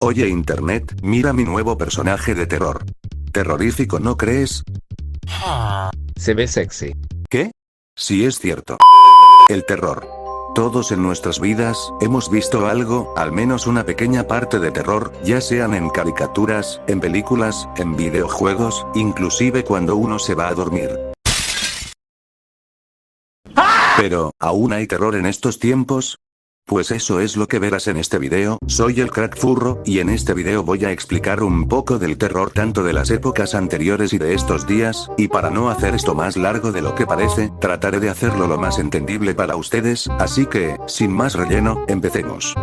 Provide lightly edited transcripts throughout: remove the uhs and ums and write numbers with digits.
Oye internet, mira mi nuevo personaje de terror. Terrorífico, ¿no crees? Se ve sexy. ¿Qué? Sí es cierto. El terror. Todos en nuestras vidas, hemos visto algo, al menos una pequeña parte de terror, ya sean en caricaturas, en películas, en videojuegos, inclusive cuando uno se va a dormir. Pero, ¿aún hay terror en estos tiempos? Pues eso es lo que verás en este video. Soy el Crack Furro, y en este video voy a explicar un poco del terror tanto de las épocas anteriores y de estos días, y para no hacer esto más largo de lo que parece, trataré de hacerlo lo más entendible para ustedes, así que, sin más relleno, empecemos.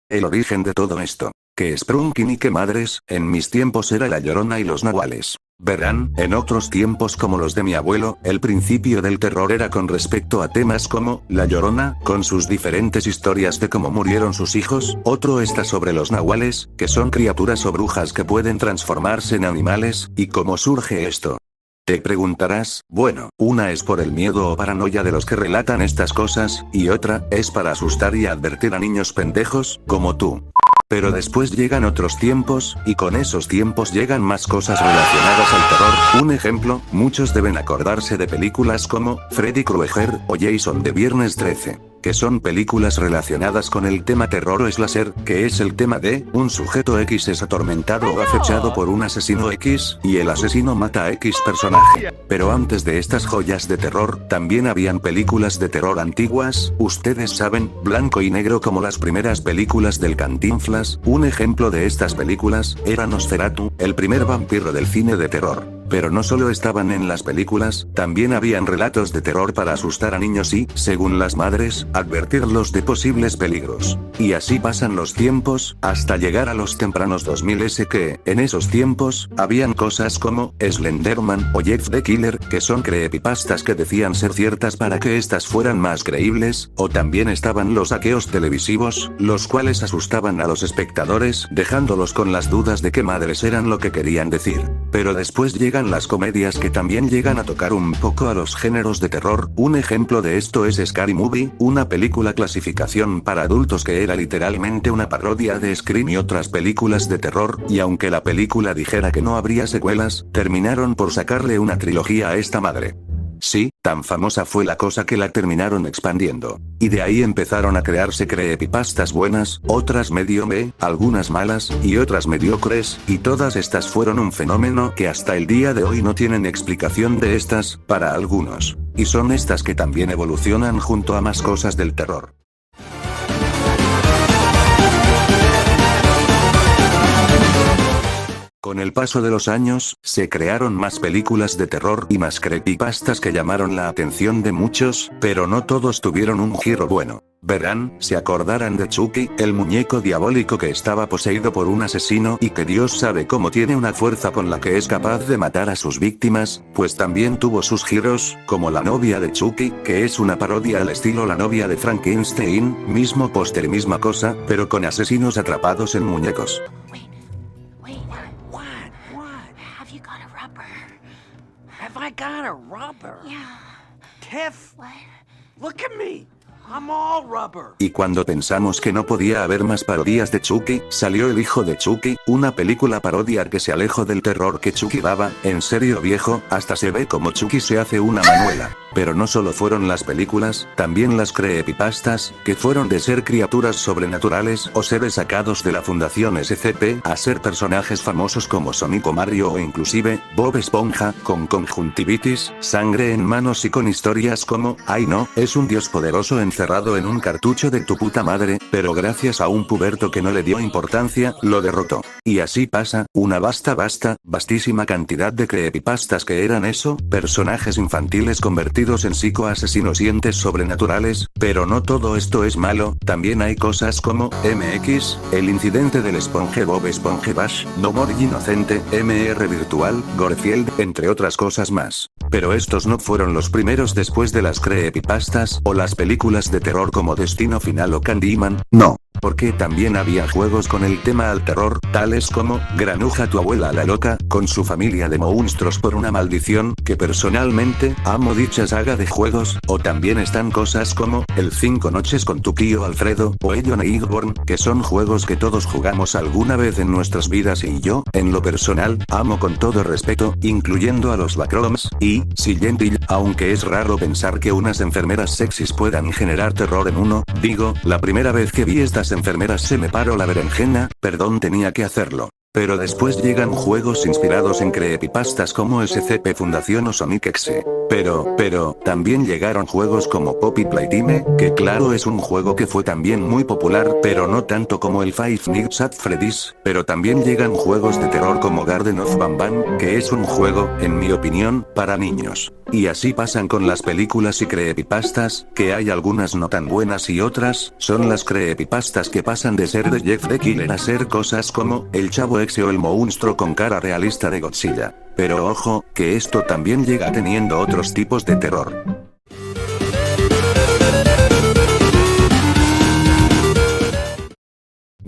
El origen de todo esto. Que Sprunky ni que madres, en mis tiempos era la Llorona y los nahuales. Verán, en otros tiempos como los de mi abuelo, el principio del terror era con respecto a temas como, la Llorona, con sus diferentes historias de cómo murieron sus hijos, otro está sobre los nahuales, que son criaturas o brujas que pueden transformarse en animales, y cómo surge esto. Te preguntarás, bueno, una es por el miedo o paranoia de los que relatan estas cosas, y otra, es para asustar y advertir a niños pendejos, como tú. Pero después llegan otros tiempos, y con esos tiempos llegan más cosas relacionadas al terror. Un ejemplo, muchos deben acordarse de películas como, Freddy Krueger, o Jason de Viernes 13. Que son películas relacionadas con el tema terror o slasher, que es el tema de, un sujeto X es atormentado o acechado por un asesino X, y el asesino mata a X personaje. Pero antes de estas joyas de terror, también habían películas de terror antiguas, ustedes saben, blanco y negro como las primeras películas del Cantinflas. Un ejemplo de estas películas, era Nosferatu, el primer vampiro del cine de terror. Pero no solo estaban en las películas, también habían relatos de terror para asustar a niños y, según las madres, advertirlos de posibles peligros. Y así pasan los tiempos, hasta llegar a los tempranos 2000 que, en esos tiempos, habían cosas como, Slenderman, o Jeff the Killer, que son creepypastas que decían ser ciertas para que estas fueran más creíbles, o también estaban los saqueos televisivos, los cuales asustaban a los espectadores, dejándolos con las dudas de qué madres eran lo que querían decir. Pero después llegan las comedias que también llegan a tocar un poco a los géneros de terror. Un ejemplo de esto es Scary Movie, una película clasificación para adultos que era literalmente una parodia de Scream y otras películas de terror, y aunque la película dijera que no habría secuelas, terminaron por sacarle una trilogía a esta madre. Sí, tan famosa fue la cosa que la terminaron expandiendo. Y de ahí empezaron a crearse creepypastas buenas, otras medio algunas malas, y otras mediocres, y todas estas fueron un fenómeno que hasta el día de hoy no tienen explicación de estas, para algunos. Y son estas que también evolucionan junto a más cosas del terror. Con el paso de los años, se crearon más películas de terror y más creepypastas que llamaron la atención de muchos, pero no todos tuvieron un giro bueno. Verán, se acordarán de Chucky, el muñeco diabólico que estaba poseído por un asesino y que Dios sabe cómo tiene una fuerza con la que es capaz de matar a sus víctimas, pues también tuvo sus giros, como La novia de Chucky, que es una parodia al estilo La novia de Frankenstein, mismo póster y misma cosa, pero con asesinos atrapados en muñecos. I got a rubber. Yeah. Tiff, What? look at me. I'm all rubber. Y cuando pensamos que no podía haber más parodias de Chucky, salió El hijo de Chucky, una película parodia que se alejó del terror que Chucky daba. En serio viejo, hasta se ve como Chucky se hace una manuela. Pero no solo fueron las películas, también las creepypastas, que fueron de ser criaturas sobrenaturales o seres sacados de la Fundación SCP, a ser personajes famosos como Sonic o Mario o inclusive, Bob Esponja, con conjuntivitis, sangre en manos y con historias como, ay no, es un dios poderoso encerrado en un cartucho de tu puta madre, pero gracias a un puberto que no le dio importancia, lo derrotó. Y así pasa, una vastísima cantidad de creepypastas que eran eso, personajes infantiles convertidos en psicoasesinos y entes sobrenaturales, pero no todo esto es malo, también hay cosas como, MX, el incidente del SpongeBob SpongeBash, No More Inocente, MR Virtual, Gorefield, entre otras cosas más. Pero estos no fueron los primeros después de las creepypastas, o las películas de terror como Destino Final o Candyman, no. Porque también había juegos con el tema al terror, tales como Granuja tu abuela la loca, con su familia de monstruos por una maldición, que personalmente amo dicha saga de juegos, o también están cosas como el 5 noches con tu tío Alfredo, o Elliot Eggborn, que son juegos que todos jugamos alguna vez en nuestras vidas y yo, en lo personal, amo con todo respeto, incluyendo a los backrooms, y Silent Hill, aunque es raro pensar que unas enfermeras sexys puedan generar terror en uno, digo, la primera vez que vi estas enfermeras se me paró la berenjena, perdón tenía que hacerlo. Pero después llegan juegos inspirados en creepypastas como SCP Fundación o Sonic X. Pero, también llegaron juegos como Poppy Playtime, que claro es un juego que fue también muy popular, pero no tanto como el Five Nights at Freddy's, pero también llegan juegos de terror como Garden of Banban, que es un juego, en mi opinión, para niños. Y así pasan con las películas y creepypastas, que hay algunas no tan buenas y otras, son las creepypastas que pasan de ser de Jeff the Killer a ser cosas como, el Chavo X o el monstruo con cara realista de Godzilla. Pero ojo, que esto también llega teniendo otros tipos de terror.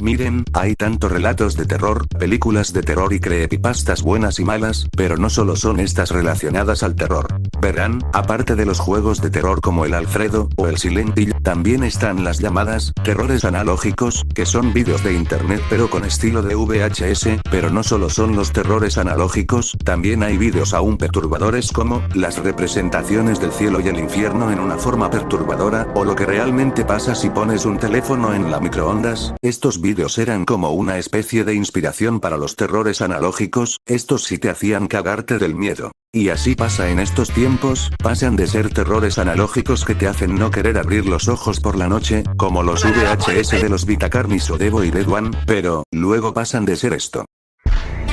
Miren, hay tantos relatos de terror, películas de terror y creepypastas buenas y malas, pero no solo son estas relacionadas al terror. Verán, aparte de los juegos de terror como el Alfredo, o el Silent Hill, también están las llamadas, terrores analógicos, que son vídeos de internet pero con estilo de VHS, pero no solo son los terrores analógicos, también hay vídeos aún perturbadores como, las representaciones del cielo y el infierno en una forma perturbadora, o lo que realmente pasa si pones un teléfono en la microondas. Estos vídeos eran como una especie de inspiración para los terrores analógicos, estos sí te hacían cagarte del miedo. Y así pasa en estos tiempos, pasan de ser terrores analógicos que te hacen no querer abrir los ojos por la noche, como los VHS de los Vitacarnis o Devo y Dead One, pero, luego pasan de ser esto.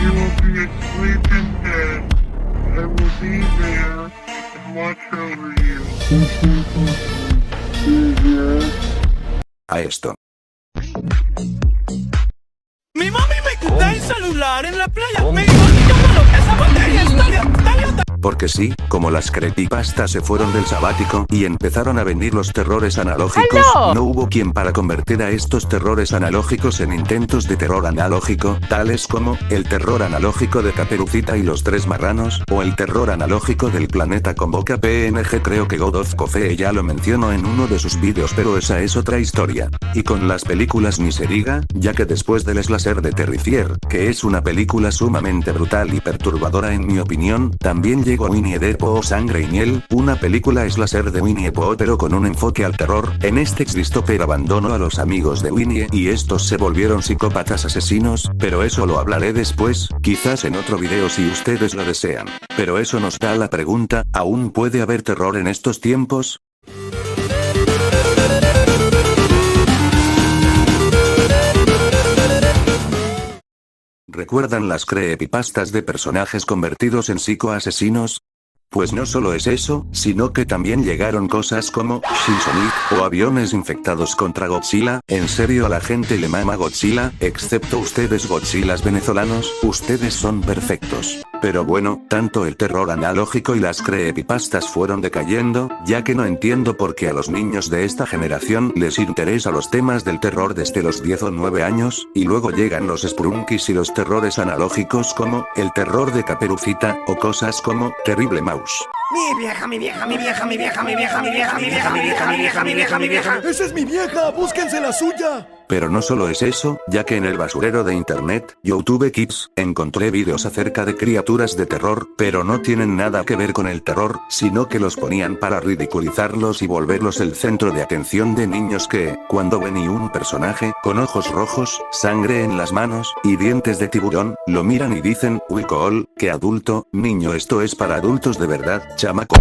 You will be asleep in bed. I will be there and watch over you. A esto. Mi mami me quita el celular en la playa. Me dijo, llámalo, esa batería está. Porque sí, como las creepypastas se fueron del sabático y empezaron a venir los terrores analógicos, no hubo quien para convertir a estos terrores analógicos en intentos de terror analógico, tales como, el terror analógico de Caperucita y los tres marranos, o el terror analógico del planeta con boca PNG. Creo que God of Coffee ya lo mencionó en uno de sus vídeos, pero esa es otra historia. Y con las películas ni se diga, ya que después del Slasher de Terrifier, que es una película sumamente brutal y perturbadora en mi opinión, también llegó Winnie the Pooh o Sangre y Miel, una película slasher de Winnie the Pooh pero con un enfoque al terror. En este Christopher abandonó a los amigos de Winnie y estos se volvieron psicópatas asesinos, pero eso lo hablaré después, quizás en otro video si ustedes lo desean. Pero eso nos da la pregunta, ¿aún puede haber terror en estos tiempos? ¿Recuerdan las creepypastas de personajes convertidos en psicoasesinos? Pues no solo es eso, sino que también llegaron cosas como Shin Sonic, o aviones infectados contra Godzilla. En serio a la gente le mama Godzilla, excepto ustedes Godzillas venezolanos, ustedes son perfectos. Pero bueno, tanto el terror analógico y las creepypastas fueron decayendo, ya que no entiendo por qué a los niños de esta generación les interesa los temas del terror desde los 10 o 9 años, y luego llegan los Sprunkies y los terrores analógicos como, el terror de Caperucita, o cosas como, Terrible Mouse. Mi vieja, mi vieja, mi vieja, mi vieja, mi vieja, mi vieja, mi vieja, mi vieja, mi vieja, mi vieja, mi vieja. ¡Esa es mi vieja! ¡Búsquense la suya! Pero no solo es eso, ya que en el basurero de internet, YouTube Kids, encontré vídeos acerca de criaturas de terror, pero no tienen nada que ver con el terror, sino que los ponían para ridiculizarlos y volverlos el centro de atención de niños que, cuando ven y un personaje, con ojos rojos, sangre en las manos, y dientes de tiburón, lo miran y dicen, uy cool, qué adulto, niño esto es para adultos de verdad, chamaco.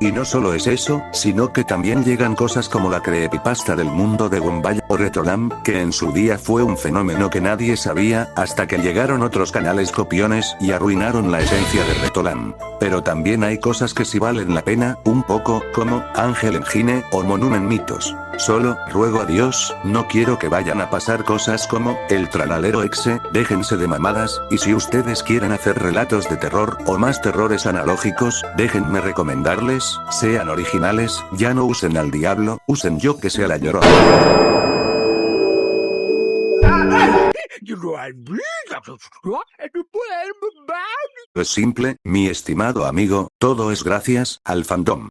Y no solo es eso, sino que también llegan cosas como la creepypasta del mundo de Gumball o Retrolam, que en su día fue un fenómeno que nadie sabía, hasta que llegaron otros canales copiones y arruinaron la esencia de Retrolam. Pero también hay cosas que sí valen la pena, un poco, como Ángel Engine o Monument Mitos. Solo, ruego a Dios, no quiero que vayan a pasar cosas como, el Tralalero Exe, déjense de mamadas, y si ustedes quieren hacer relatos de terror, o más terrores analógicos, déjenme recomendarles, sean originales, ya no usen al diablo, usen yo que sea la Llorona. Es simple, mi estimado amigo, todo es gracias al fandom.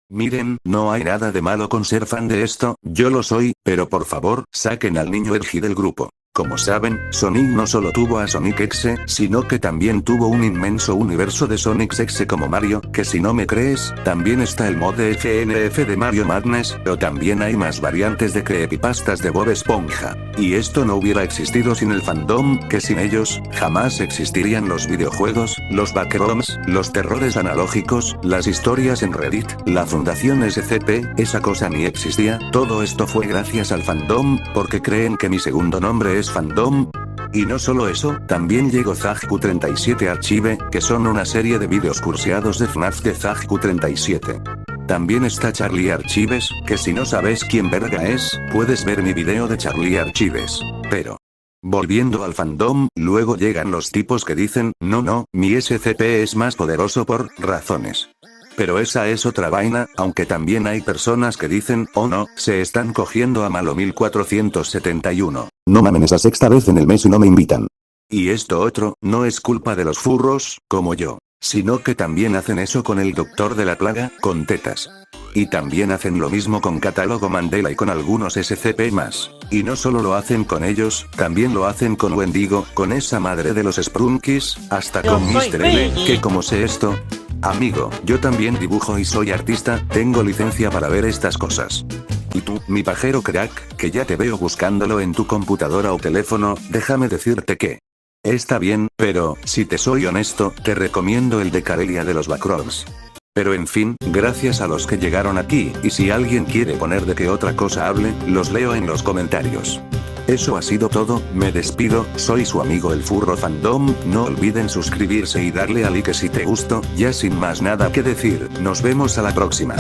Miren, no hay nada de malo con ser fan de esto, yo lo soy, pero por favor, saquen al niño edgy del grupo. Como saben, Sonic no solo tuvo a Sonic X, sino que también tuvo un inmenso universo de Sonic X como Mario, que si no me crees, también está el mod de FNF de Mario Madness, o también hay más variantes de creepypastas de Bob Esponja. Y esto no hubiera existido sin el fandom, que sin ellos, jamás existirían los videojuegos, los backrooms, los terrores analógicos, las historias en Reddit, la fundación SCP, esa cosa ni existía, todo esto fue gracias al fandom, porque creen que mi segundo nombre es fandom. Y no solo eso, también llegó ZagQ37 Archive, que son una serie de vídeos cursiados de FNAF de ZagQ37. También está Charlie Archives, que si no sabes quién verga es, puedes ver mi video de Charlie Archives. Pero, volviendo al fandom, luego llegan los tipos que dicen, no, mi SCP es más poderoso por razones. Pero esa es otra vaina, aunque también hay personas que dicen, oh no, se están cogiendo a Malo 1471. No mamen, esa sexta vez en el mes y no me invitan. Y esto otro, no es culpa de los furros, como yo, sino que también hacen eso con el Doctor de la Plaga, con tetas. Y también hacen lo mismo con Catálogo Mandela y con algunos SCP más. Y no solo lo hacen con ellos, también lo hacen con Wendigo, con esa madre de los Sprunkies, hasta con Mr. L, que como sé esto. Amigo, yo también dibujo y soy artista, tengo licencia para ver estas cosas. Y tú, mi pajero crack, que ya te veo buscándolo en tu computadora o teléfono, déjame decirte que está bien, pero, si te soy honesto, te recomiendo el de Karelia de los Backrooms. Pero en fin, gracias a los que llegaron aquí, y si alguien quiere poner de qué otra cosa hable, los leo en los comentarios. Eso ha sido todo, me despido, soy su amigo el Furro Fandom, no olviden suscribirse y darle a like si te gustó, ya sin más nada que decir, nos vemos a la próxima.